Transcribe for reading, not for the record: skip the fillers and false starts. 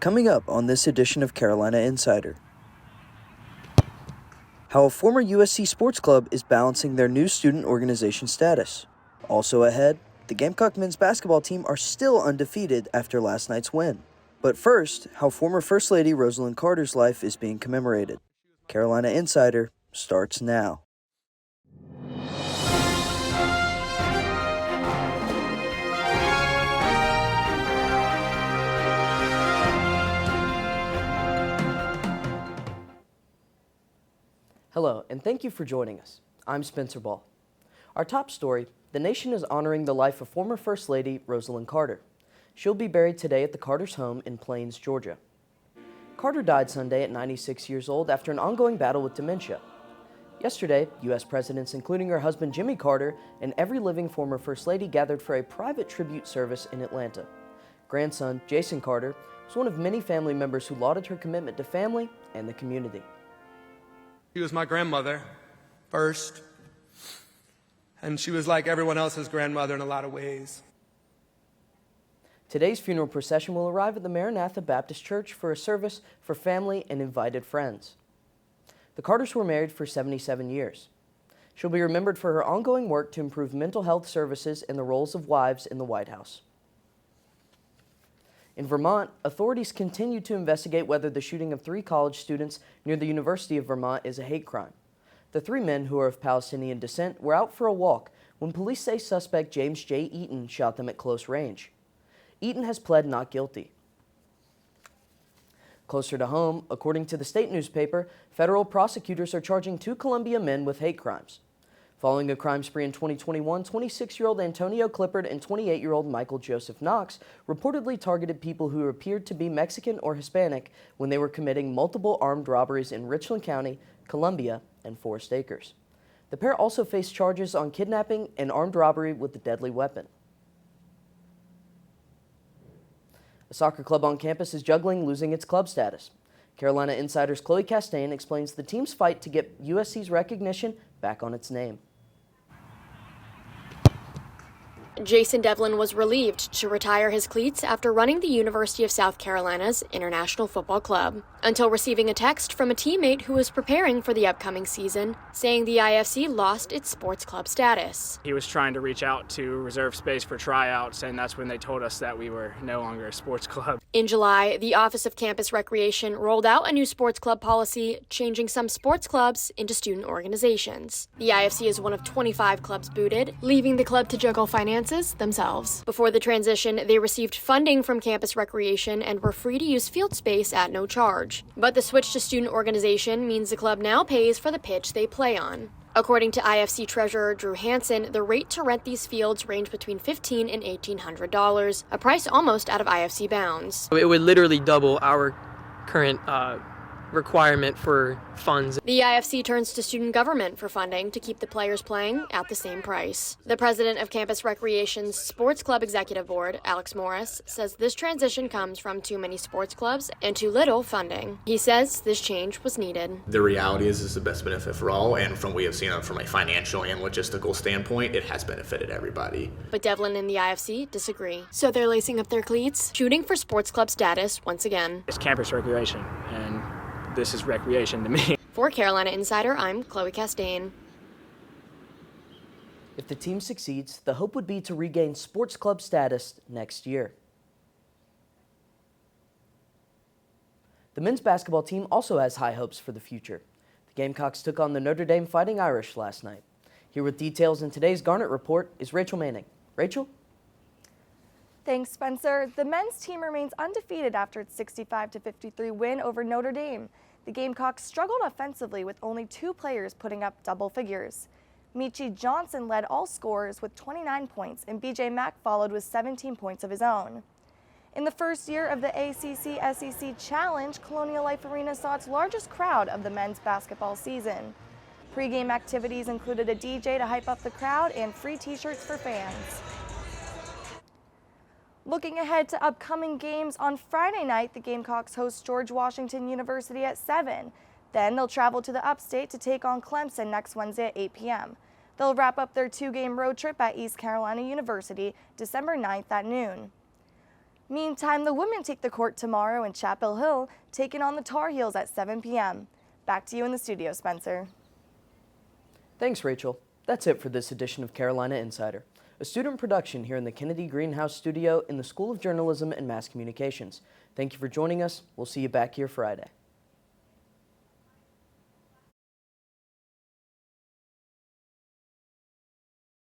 Coming up on this edition of Carolina Insider. How a former USC sports club is balancing their new student organization status. Also ahead, the Gamecock men's basketball team are still undefeated after last night's win. But first, how former First Lady Rosalynn Carter's life is being commemorated. Carolina Insider starts now. Hello, and thank you for joining us. I'm Spencer Ball. Our top story, the nation is honoring the life of former First Lady Rosalynn Carter. She'll be buried today at the Carter's home in Plains, Georgia. Carter died Sunday at 96 years old after an ongoing battle with dementia. Yesterday, U.S. presidents, including her husband Jimmy Carter, and every living former First Lady gathered for a private tribute service in Atlanta. Grandson Jason Carter was one of many family members who lauded her commitment to family and the community. She was my grandmother first, and she was like everyone else's grandmother in a lot of ways. Today's funeral procession will arrive at the Maranatha Baptist Church for a service for family and invited friends. The Carters were married for 77 years. She'll be remembered for her ongoing work to improve mental health services and the roles of wives in the White House. In Vermont, authorities continue to investigate whether the shooting of 3 college students near the University of Vermont is a hate crime. The 3 men, who are of Palestinian descent, were out for a walk when police say suspect James J. Eaton shot them at close range. Eaton has pled not guilty. Closer to home, according to the state newspaper, federal prosecutors are charging 2 Columbia men with hate crimes. Following a crime spree in 2021, 26-year-old Antonio Clippard and 28-year-old Michael Joseph Knox reportedly targeted people who appeared to be Mexican or Hispanic when they were committing multiple armed robberies in Richland County, Columbia, and Forest Acres. The pair also face charges on kidnapping and armed robbery with a deadly weapon. A soccer club on campus is juggling losing its club status. Carolina Insider's Chloe Castain explains the team's fight to get USC's recognition back on its name. Jason Devlin was relieved to retire his cleats after running the University of South Carolina's International Football Club, until receiving a text from a teammate who was preparing for the upcoming season, saying the IFC lost its sports club status. He was trying to reach out to reserve space for tryouts, and that's when they told us that we were no longer a sports club. In July, the Office of Campus Recreation rolled out a new sports club policy, changing some sports clubs into student organizations. The IFC is one of 25 clubs booted, leaving the club to juggle finances themselves. Before the transition, they received funding from Campus Recreation and were free to use field space at no charge. But the switch to student organization means the club now pays for the pitch they play on. According to IFC Treasurer Drew Hansen, the rate to rent these fields range between $1,500 and $1,800, a price almost out of IFC bounds. It would literally double our current requirement for funds. The IFC turns to student government for funding to keep the players playing at the same price. The president of Campus Recreation's Sports Club Executive Board, Alex Morris, says this transition comes from too many sports clubs and too little funding. He says this change was needed. The reality is it's the best benefit for all, and from what we have seen from a financial and logistical standpoint, it has benefited everybody. But Devlin and the IFC disagree. So they're lacing up their cleats, shooting for sports club status once again. It's campus recreation, and this is recreation to me. For Carolina Insider, I'm Chloe Castain. If the team succeeds, the hope would be to regain sports club status next year. The men's basketball team also has high hopes for the future. The Gamecocks took on the Notre Dame Fighting Irish last night. Here with details in today's Garnet Report is Rachel Manning. Rachel? Thanks, Spencer. The men's team remains undefeated after its 65-53 win over Notre Dame. The Gamecocks struggled offensively with only 2 players putting up double figures. Michi Johnson led all scorers with 29 points, and BJ Mack followed with 17 points of his own. In the first year of the ACC-SEC Challenge, Colonial Life Arena saw its largest crowd of the men's basketball season. Pre-game activities included a DJ to hype up the crowd and free t-shirts for fans. Looking ahead to upcoming games, on Friday night, the Gamecocks host George Washington University at 7. Then they'll travel to the upstate to take on Clemson next Wednesday at 8 p.m. They'll wrap up their 2-game road trip at East Carolina University December 9th at noon. Meantime, the women take the court tomorrow in Chapel Hill, taking on the Tar Heels at 7 p.m. Back to you in the studio, Spencer. Thanks, Rachel. That's it for this edition of Carolina Insider, a student production here in the Kennedy Greenhouse studio in the School of Journalism and Mass Communications. Thank you for joining us. We'll see you back here Friday.